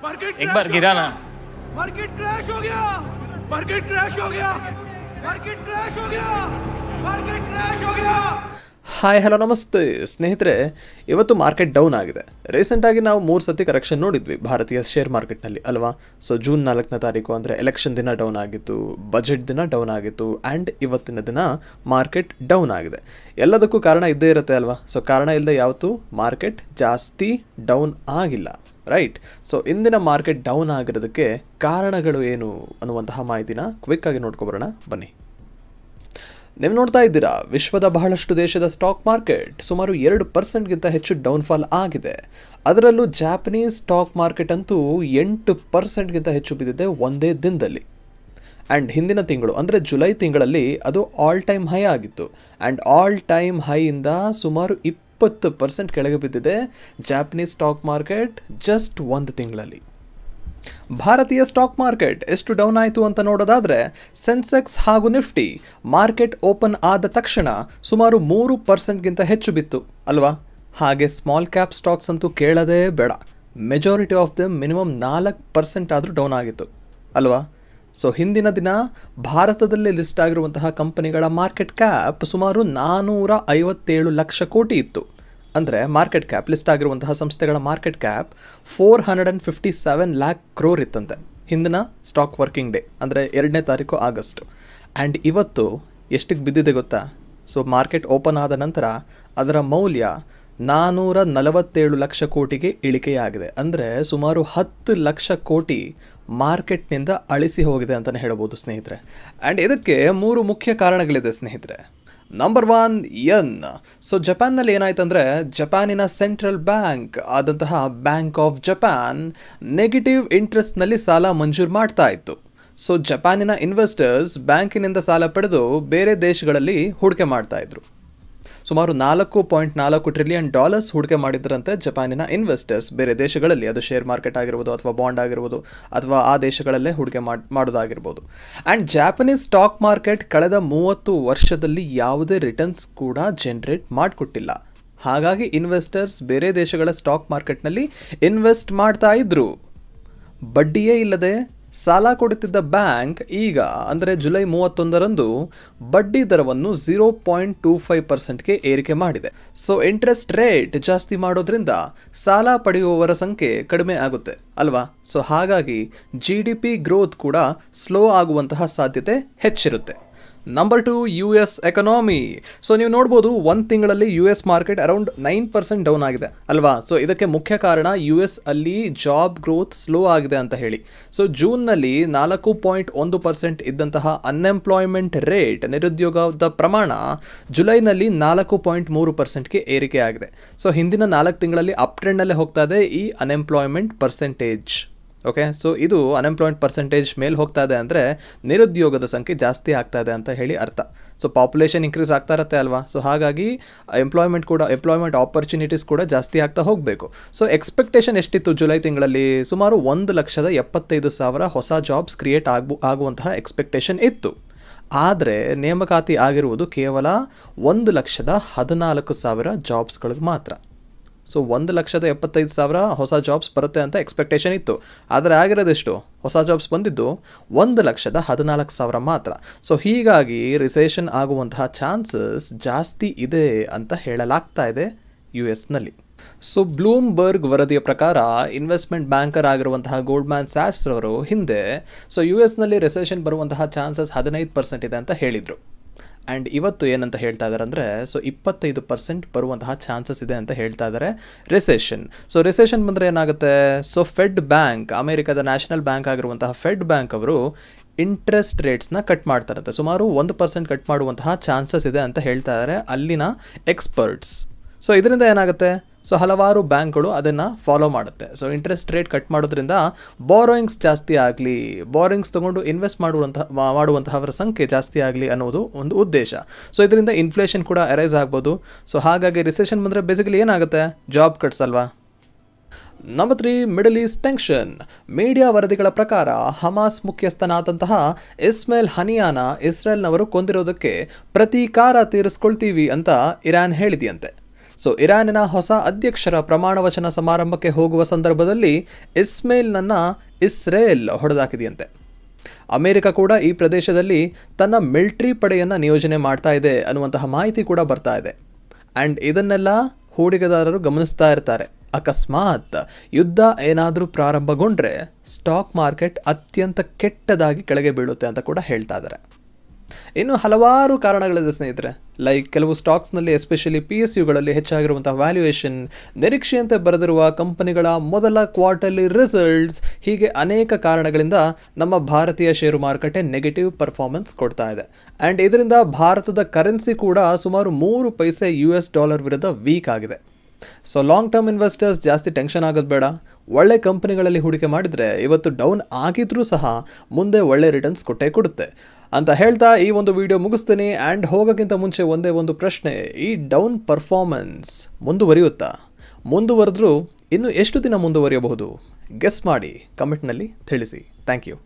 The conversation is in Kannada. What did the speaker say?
मार्केट एक बार गिरा ना। मार्केट क्रैश हो गया, मार्केट क्रैश हो गया, मार्केट क्रैश हो गया, मार्केट क्रैश हो गया. ಹಾಯ್ ಹಲೋ ನಮಸ್ತೆ ಸ್ನೇಹಿತರೆ, ಇವತ್ತು ಮಾರ್ಕೆಟ್ ಡೌನ್ ಆಗಿದೆ. ರೀಸೆಂಟಾಗಿ ನಾವು 3 ಸತಿ ಕರೆಕ್ಷನ್ ನೋಡಿದ್ವಿ ಭಾರತೀಯ ಶೇರ್ ಮಾರ್ಕೆಟ್ನಲ್ಲಿ ಅಲ್ವಾ. ಸೊ ಜೂನ್ 4ನೇ ತಾರೀಕು ಅಂದರೆ ಎಲೆಕ್ಷನ್ ದಿನ ಡೌನ್ ಆಗಿತ್ತು, ಬಜೆಟ್ ದಿನ ಡೌನ್ ಆಗಿತ್ತು, ಆ್ಯಂಡ್ ಇವತ್ತಿನ ದಿನ ಮಾರ್ಕೆಟ್ ಡೌನ್ ಆಗಿದೆ. ಎಲ್ಲದಕ್ಕೂ ಕಾರಣ ಇದ್ದೇ ಇರುತ್ತೆ ಅಲ್ವಾ. ಸೊ ಕಾರಣ ಇಲ್ಲದೆ ಯಾವತ್ತೂ ಮಾರ್ಕೆಟ್ ಜಾಸ್ತಿ ಡೌನ್ ಆಗಿಲ್ಲ, ರೈಟ್. ಸೊ ಇಂದಿನ ಮಾರ್ಕೆಟ್ ಡೌನ್ ಆಗಿರೋದಕ್ಕೆ ಕಾರಣಗಳು ಏನು ಅನ್ನುವಂತಹ ಮಾಹಿತಿನ ಕ್ವಿಕ್ಕಾಗಿ ನೋಡ್ಕೊಬರೋಣ ಬನ್ನಿ. ನೀವು ನೋಡ್ತಾ ಇದ್ದೀರಾ, ವಿಶ್ವದ ಬಹಳಷ್ಟು ದೇಶದ ಸ್ಟಾಕ್ ಮಾರ್ಕೆಟ್ ಸುಮಾರು 2% ಹೆಚ್ಚು ಡೌನ್ಫಾಲ್ ಆಗಿದೆ. ಅದರಲ್ಲೂ ಜಾಪನೀಸ್ ಸ್ಟಾಕ್ ಮಾರ್ಕೆಟ್ ಅಂತೂ 8% ಹೆಚ್ಚು ಬಿದ್ದಿದೆ ಒಂದೇ ದಿನದಲ್ಲಿ. ಆ್ಯಂಡ್ ಹಿಂದಿನ ತಿಂಗಳು ಅಂದರೆ ಜುಲೈ ತಿಂಗಳಲ್ಲಿ ಅದು ಆಲ್ ಟೈಮ್ ಹೈ ಆಗಿತ್ತು. ಆ್ಯಂಡ್ ಆಲ್ ಟೈಮ್ ಹೈಯಿಂದ ಸುಮಾರು 20% ಕೆಳಗೆ ಬಿದ್ದಿದೆ ಜಾಪನೀಸ್ ಸ್ಟಾಕ್ ಮಾರ್ಕೆಟ್ ಜಸ್ಟ್ ಒಂದು ತಿಂಗಳಲ್ಲಿ. ಭಾರತೀಯ ಸ್ಟಾಕ್ ಮಾರ್ಕೆಟ್ ಎಷ್ಟು ಡೌನ್ ಆಯಿತು ಅಂತ ನೋಡೋದಾದರೆ, ಸೆನ್ಸೆಕ್ಸ್ ಹಾಗೂ ನಿಫ್ಟಿ ಮಾರ್ಕೆಟ್ ಓಪನ್ ಆದ ತಕ್ಷಣ ಸುಮಾರು 3% ಹೆಚ್ಚು ಬಿತ್ತು ಅಲ್ವಾ. ಹಾಗೆ ಸ್ಮಾಲ್ ಕ್ಯಾಪ್ ಸ್ಟಾಕ್ಸ್ ಅಂತೂ ಕೇಳೋದೇ ಬೇಡ, ಮೆಜಾರಿಟಿ ಆಫ್ ದ ಮಿನಿಮಮ್ 4% ಆದರೂ ಡೌನ್ ಆಗಿತ್ತು ಅಲ್ವಾ. ಸೊ ಹಿಂದಿನ ದಿನ ಭಾರತದಲ್ಲಿ ಲಿಸ್ಟ್ ಆಗಿರುವಂತಹ ಕಂಪನಿಗಳ ಮಾರ್ಕೆಟ್ ಕ್ಯಾಪ್ ಸುಮಾರು 457 ಲಕ್ಷ ಕೋಟಿ ಇತ್ತು. ಅಂದರೆ ಮಾರ್ಕೆಟ್ ಕ್ಯಾಪ್ ಲಿಸ್ಟ್ ಆಗಿರುವಂತಹ ಸಂಸ್ಥೆಗಳ ಮಾರ್ಕೆಟ್ ಕ್ಯಾಪ್ 457 ಲ್ಯಾಕ್ ಕ್ರೋರ್ ಇತ್ತಂತೆ ಹಿಂದಿನ ಸ್ಟಾಕ್ ವರ್ಕಿಂಗ್ ಡೇ ಅಂದರೆ 2ನೇ ತಾರೀಕು ಆಗಸ್ಟ್. ಆ್ಯಂಡ್ ಇವತ್ತು ಎಷ್ಟಿಗೆ ಬಿದ್ದಿದೆ ಗೊತ್ತಾ. ಸೊ ಮಾರ್ಕೆಟ್ ಓಪನ್ ಆದ ನಂತರ ಅದರ ಮೌಲ್ಯ 447 ಲಕ್ಷ ಕೋಟಿಗೆ ಇಳಿಕೆಯಾಗಿದೆ. ಅಂದರೆ ಸುಮಾರು 10 ಲಕ್ಷ ಕೋಟಿ ಮಾರ್ಕೆಟ್ನಿಂದ ಅಳಿಸಿ ಹೋಗಿದೆ ಅಂತಲೇ ಹೇಳ್ಬೋದು ಸ್ನೇಹಿತರೆ. ಆ್ಯಂಡ್ ಇದಕ್ಕೆ 3 ಮುಖ್ಯ ಕಾರಣಗಳಿದೆ ಸ್ನೇಹಿತರೆ. ನಂಬರ್ 1 ಯೆನ್. ಸೊ ಜಪಾನ್ನಲ್ಲಿ ಏನಾಯ್ತಂದರೆ, ಜಪಾನಿನ ಸೆಂಟ್ರಲ್ ಬ್ಯಾಂಕ್ ಆದಂತಹ ಬ್ಯಾಂಕ್ ಆಫ್ ಜಪಾನ್ ನೆಗೆಟಿವ್ ಇಂಟ್ರೆಸ್ಟ್ನಲ್ಲಿ ಸಾಲ ಮಂಜೂರು ಮಾಡ್ತಾ ಇತ್ತು. ಸೊ ಜಪಾನಿನ ಇನ್ವೆಸ್ಟರ್ಸ್ ಬ್ಯಾಂಕಿನಿಂದ ಸಾಲ ಪಡೆದು ಬೇರೆ ದೇಶಗಳಲ್ಲಿ ಹೂಡಿಕೆ ಮಾಡ್ತಾ ಇದ್ರು. ಸುಮಾರು $4.4 ಟ್ರಿಲಿಯನ್ ಹೂಡಿಕೆ ಮಾಡಿದ್ರಂತೆ ಜಪಾನಿನ ಇನ್ವೆಸ್ಟರ್ಸ್ ಬೇರೆ ದೇಶಗಳಲ್ಲಿ. ಅದು ಶೇರ್ ಮಾರ್ಕೆಟ್ ಆಗಿರ್ಬೋದು ಅಥವಾ ಬಾಂಡ್ ಆಗಿರ್ಬೋದು ಅಥವಾ ಆ ದೇಶಗಳಲ್ಲೇ ಹೂಡಿಕೆ ಮಾಡೋದಾಗಿರ್ಬೋದು. ಆ್ಯಂಡ್ ಜಾಪನೀಸ್ ಸ್ಟಾಕ್ ಮಾರ್ಕೆಟ್ ಕಳೆದ 30 ವರ್ಷದಲ್ಲಿ ಯಾವುದೇ ರಿಟರ್ನ್ಸ್ ಕೂಡ ಜನರೇಟ್ ಮಾಡಿಕೊಟ್ಟಿಲ್ಲ. ಹಾಗಾಗಿ ಇನ್ವೆಸ್ಟರ್ಸ್ ಬೇರೆ ದೇಶಗಳ ಸ್ಟಾಕ್ ಮಾರ್ಕೆಟ್ನಲ್ಲಿ ಇನ್ವೆಸ್ಟ್ ಮಾಡ್ತಾ ಇದ್ರು. ಬಡ್ಡಿಯೇ ಇಲ್ಲದೆ ಸಾಲ ಕೊಡುತ್ತಿದ್ದ ಬ್ಯಾಂಕ್ ಈಗ ಅಂದರೆ ಜುಲೈ 31ರಂದು ಬಡ್ಡಿ ದರವನ್ನು 0.25%ಗೆ ಏರಿಕೆ ಮಾಡಿದೆ. ಸೊ ಇಂಟ್ರೆಸ್ಟ್ ರೇಟ್ ಜಾಸ್ತಿ ಮಾಡೋದ್ರಿಂದ ಸಾಲ ಪಡೆಯುವವರ ಸಂಖ್ಯೆ ಕಡಿಮೆ ಆಗುತ್ತೆ ಅಲ್ವಾ. ಸೊ ಹಾಗಾಗಿ GDP ಗ್ರೋತ್ ಕೂಡ ಸ್ಲೋ ಆಗುವಂತಹ ಸಾಧ್ಯತೆ ಹೆಚ್ಚಿರುತ್ತೆ. Number 2 US economy. ಸೊ ನೀವು ನೋಡ್ಬೋದು, ಒಂದು ತಿಂಗಳಲ್ಲಿ US ಮಾರ್ಕೆಟ್ ಅರೌಂಡ್ 9% ಡೌನ್ ಆಗಿದೆ ಅಲ್ವಾ. ಸೊ ಇದಕ್ಕೆ ಮುಖ್ಯ ಕಾರಣ US ಅಲ್ಲಿ ಜಾಬ್ ಗ್ರೋತ್ ಸ್ಲೋ ಆಗಿದೆ ಅಂತ ಹೇಳಿ. ಸೊ ಜೂನ್ನಲ್ಲಿ 4.1% ಇದ್ದಂತಹ ಅನ್ಎಂಪ್ಲಾಯ್ಮೆಂಟ್ ರೇಟ್, ನಿರುದ್ಯೋಗದ ಪ್ರಮಾಣ ಜುಲೈನಲ್ಲಿ 4.3%ಗೆ ಏರಿಕೆ ಆಗಿದೆ. ಸೊ ಹಿಂದಿನ 4 ತಿಂಗಳಲ್ಲಿ ಅಪ್ ಟ್ರೆಂಡಲ್ಲೇ ಹೋಗ್ತಾ ಇದೆ ಈ ಅನ್ಎಂಪ್ಲಾಯ್ಮೆಂಟ್ ಪರ್ಸೆಂಟೇಜ್. ಓಕೆ, ಸೊ ಇದು ಅನ್ಎಂಪ್ಲಾಯ್ಮೆಂಟ್ ಪರ್ಸೆಂಟೇಜ್ ಮೇಲೆ ಹೋಗ್ತಾ ಇದೆ ಅಂದರೆ ನಿರುದ್ಯೋಗದ ಸಂಖ್ಯೆ ಜಾಸ್ತಿ ಆಗ್ತಾ ಇದೆ ಅಂತ ಹೇಳಿ ಅರ್ಥ. ಸೊ ಪಾಪ್ಯುಲೇಷನ್ ಇನ್ಕ್ರೀಸ್ ಆಗ್ತಾ ಇರುತ್ತೆ ಅಲ್ವಾ. ಸೊ ಹಾಗಾಗಿ ಎಂಪ್ಲಾಯ್ಮೆಂಟ್ ಆಪರ್ಚುನಿಟೀಸ್ ಕೂಡ ಜಾಸ್ತಿ ಆಗ್ತಾ ಹೋಗಬೇಕು. ಸೊ ಎಕ್ಸ್ಪೆಕ್ಟೇಷನ್ ಎಷ್ಟಿತ್ತು ಜುಲೈ ತಿಂಗಳಲ್ಲಿ? ಸುಮಾರು 1,75,000 ಹೊಸ ಜಾಬ್ಸ್ ಕ್ರಿಯೇಟ್ ಆಗುವಂತಹ ಎಕ್ಸ್ಪೆಕ್ಟೇಷನ್ ಇತ್ತು. ಆದರೆ ನೇಮಕಾತಿ ಆಗಿರುವುದು ಕೇವಲ 1,14,000 ಜಾಬ್ಸ್ಗಳಿಗೆ ಮಾತ್ರ. ಸೊ 1,75,000 ಹೊಸ ಜಾಬ್ಸ್ ಬರುತ್ತೆ ಅಂತ ಎಕ್ಸ್ಪೆಕ್ಟೇಷನ್ ಇತ್ತು. ಆದರೆ ಆಗಿರೋದೆಷ್ಟು ಹೊಸ ಜಾಬ್ಸ್ ಬಂದಿದ್ದು? 1,14,000 ಮಾತ್ರ. ಸೊ ಹೀಗಾಗಿ ರಿಸೆಷನ್ ಆಗುವಂತಹ ಚಾನ್ಸಸ್ ಜಾಸ್ತಿ ಇದೆ ಅಂತ ಹೇಳಲಾಗ್ತಾ ಇದೆ US-ನಲ್ಲಿ. ಸೊ ಬ್ಲೂಮ್ಬರ್ಗ್ ವರದಿಯ ಪ್ರಕಾರ ಇನ್ವೆಸ್ಟ್ಮೆಂಟ್ ಬ್ಯಾಂಕರ್ ಆಗಿರುವಂತಹ ಗೋಲ್ಡ್ಮ್ಯಾನ್ ಸ್ಯಾಕ್ಸ್ ರವರು ಹಿಂದೆ US-ನಲ್ಲಿ ರಿಸೆಷನ್ ಬರುವಂತಹ ಚಾನ್ಸಸ್ 15% ಇದೆ ಅಂತ ಹೇಳಿದರು. ಆ್ಯಂಡ್ ಇವತ್ತು ಏನಂತ ಹೇಳ್ತಾ ಇದ್ದಾರೆ ಅಂದರೆ, ಸೊ 25% ಬರುವಂತಹ ಚಾನ್ಸಸ್ ಇದೆ ಅಂತ ಹೇಳ್ತಾ ಇದ್ದಾರೆ ರಿಸೆಷನ್. ಸೊ ರಿಸೆಷನ್ ಬಂದರೆ ಏನಾಗುತ್ತೆ? ಸೊ ಫೆಡ್ ಬ್ಯಾಂಕ್, ಅಮೆರಿಕದ ನ್ಯಾಷನಲ್ ಬ್ಯಾಂಕ್ ಆಗಿರುವಂತಹ ಫೆಡ್ ಬ್ಯಾಂಕ್ ಅವರು ಇಂಟ್ರೆಸ್ಟ್ ರೇಟ್ಸ್ನ ಕಟ್ ಮಾಡ್ತಾರಂತೆ. ಸುಮಾರು 1% ಕಟ್ ಮಾಡುವಂತಹ ಚಾನ್ಸಸ್ ಇದೆ ಅಂತ ಹೇಳ್ತಾ ಇದ್ದಾರೆ ಅಲ್ಲಿನ ಎಕ್ಸ್ಪರ್ಟ್ಸ್. ಸೊ ಇದರಿಂದ ಏನಾಗುತ್ತೆ? ಸೊ ಹಲವಾರು ಬ್ಯಾಂಕ್ಗಳು ಅದನ್ನು ಫಾಲೋ ಮಾಡುತ್ತೆ. ಸೊ ಇಂಟ್ರೆಸ್ಟ್ ರೇಟ್ ಕಟ್ ಮಾಡೋದ್ರಿಂದ ಬಾರೋಯಿಂಗ್ಸ್ ಜಾಸ್ತಿ ಆಗಲಿ, ಬಾರೋಯಿಂಗ್ಸ್ ತೊಗೊಂಡು ಇನ್ವೆಸ್ಟ್ ಮಾಡುವಂತಹವರ ಸಂಖ್ಯೆ ಜಾಸ್ತಿ ಆಗಲಿ ಅನ್ನೋದು ಒಂದು ಉದ್ದೇಶ. ಸೊ ಇದರಿಂದ ಇನ್ಫ್ಲೇಷನ್ ಕೂಡ ಅರೈಸ್ ಆಗ್ಬೋದು. ಸೊ ಹಾಗಾಗಿ ರಿಸೆಷನ್ ಬಂದರೆ ಬೇಸಿಕಲಿ ಏನಾಗುತ್ತೆ? ಜಾಬ್ ಕಟ್ಸ್ ಅಲ್ವಾ. Number 3 middle East tension. Media ವರದಿಗಳ ಪ್ರಕಾರ ಹಮಾಸ್ ಮುಖ್ಯಸ್ಥನಾದಂತಹ ಇಸ್ಮೇಲ್ ಹನಿಯಾನ ಇಸ್ರೇಲ್ನವರು ಕೊಂದಿರೋದಕ್ಕೆ ಪ್ರತೀಕಾರ ತೀರಿಸ್ಕೊಳ್ತೀವಿ ಅಂತ ಇರಾನ್ ಹೇಳಿದೆಯಂತೆ. ಸೊ ಇರಾನಿನ ಹೊಸ ಅಧ್ಯಕ್ಷರ ಪ್ರಮಾಣ ವಚನ ಸಮಾರಂಭಕ್ಕೆ ಹೋಗುವ ಸಂದರ್ಭದಲ್ಲಿ ಇಸ್ಮೇಲ್ನನ್ನು ಇಸ್ರೇಲ್ ಹೊಡೆದಾಕಿದೆಯಂತೆ. ಅಮೆರಿಕ ಕೂಡ ಈ ಪ್ರದೇಶದಲ್ಲಿ ತನ್ನ ಮಿಲಿಟರಿ ಪಡೆಯನ್ನು ನಿಯೋಜನೆ ಮಾಡ್ತಾ ಇದೆ ಅನ್ನುವಂತಹ ಮಾಹಿತಿ ಕೂಡ ಬರ್ತಾ ಇದೆ. ಆ್ಯಂಡ್ ಇದನ್ನೆಲ್ಲ ಹೂಡಿಕೆದಾರರು ಗಮನಿಸ್ತಾ ಇರ್ತಾರೆ. ಅಕಸ್ಮಾತ್ ಯುದ್ಧ ಏನಾದರೂ ಪ್ರಾರಂಭಗೊಂಡ್ರೆ ಸ್ಟಾಕ್ ಮಾರ್ಕೆಟ್ ಅತ್ಯಂತ ಕೆಟ್ಟದಾಗಿ ಕೆಳಗೆ ಬೀಳುತ್ತೆ ಅಂತ ಕೂಡ ಹೇಳ್ತಾ ಇದ್ದಾರೆ. ಇನ್ನು ಹಲವಾರು ಕಾರಣಗಳಿದೆ ಸ್ನೇಹಿತರೆ. ಲೈಕ್ ಕೆಲವು ಸ್ಟಾಕ್ಸ್ನಲ್ಲಿ ಎಸ್ಪೆಷಲಿ PSUಗಳಲ್ಲಿ ಹೆಚ್ಚಾಗಿರುವಂತಹ ವ್ಯಾಲ್ಯೂಯೇಷನ್, ನಿರೀಕ್ಷೆಯಂತೆ ಬರೆದಿರುವ ಕಂಪನಿಗಳ ಮೊದಲ ಕ್ವಾರ್ಟರ್ಲಿ ರಿಸಲ್ಟ್ಸ್, ಹೀಗೆ ಅನೇಕ ಕಾರಣಗಳಿಂದ ನಮ್ಮ ಭಾರತೀಯ ಷೇರು ಮಾರುಕಟ್ಟೆ ನೆಗೆಟಿವ್ ಪರ್ಫಾರ್ಮೆನ್ಸ್ ಕೊಡ್ತಾ ಇದೆ. ಆ್ಯಂಡ್ ಇದರಿಂದ ಭಾರತದ ಕರೆನ್ಸಿ ಕೂಡ ಸುಮಾರು 3 ಪೈಸೆ $US ವಿರುದ್ಧ ವೀಕ್ ಆಗಿದೆ. ಸೊ ಲಾಂಗ್ ಟರ್ಮ್ ಇನ್ವೆಸ್ಟರ್ಸ್ ಜಾಸ್ತಿ ಟೆನ್ಷನ್ ಆಗೋದು ಬೇಡ. ಒಳ್ಳೆ ಕಂಪನಿಗಳಲ್ಲಿ ಹೂಡಿಕೆ ಮಾಡಿದರೆ ಇವತ್ತು ಡೌನ್ ಆಗಿದ್ರೂ ಸಹ ಮುಂದೆ ಒಳ್ಳೆ ರಿಟರ್ನ್ಸ್ ಕೊಟ್ಟೇ ಕೊಡುತ್ತೆ ಅಂತ ಹೇಳ್ತಾ ಈ ಒಂದು ವಿಡಿಯೋ ಮುಗಿಸ್ತೀನಿ. ಆ್ಯಂಡ್ ಹೋಗೋಕ್ಕಿಂತ ಮುಂಚೆ ಒಂದೇ ಒಂದು ಪ್ರಶ್ನೆ, ಈ ಡೌನ್ ಪರ್ಫಾರ್ಮೆನ್ಸ್ ಮುಂದುವರಿಯುತ್ತಾ? ಮುಂದುವರೆದ್ರೂ ಇನ್ನು ಎಷ್ಟು ದಿನ ಮುಂದುವರಿಯಬಹುದು? ಗೆಸ್ ಮಾಡಿ ಕಮೆಂಟ್ನಲ್ಲಿ ತಿಳಿಸಿ. Thank you.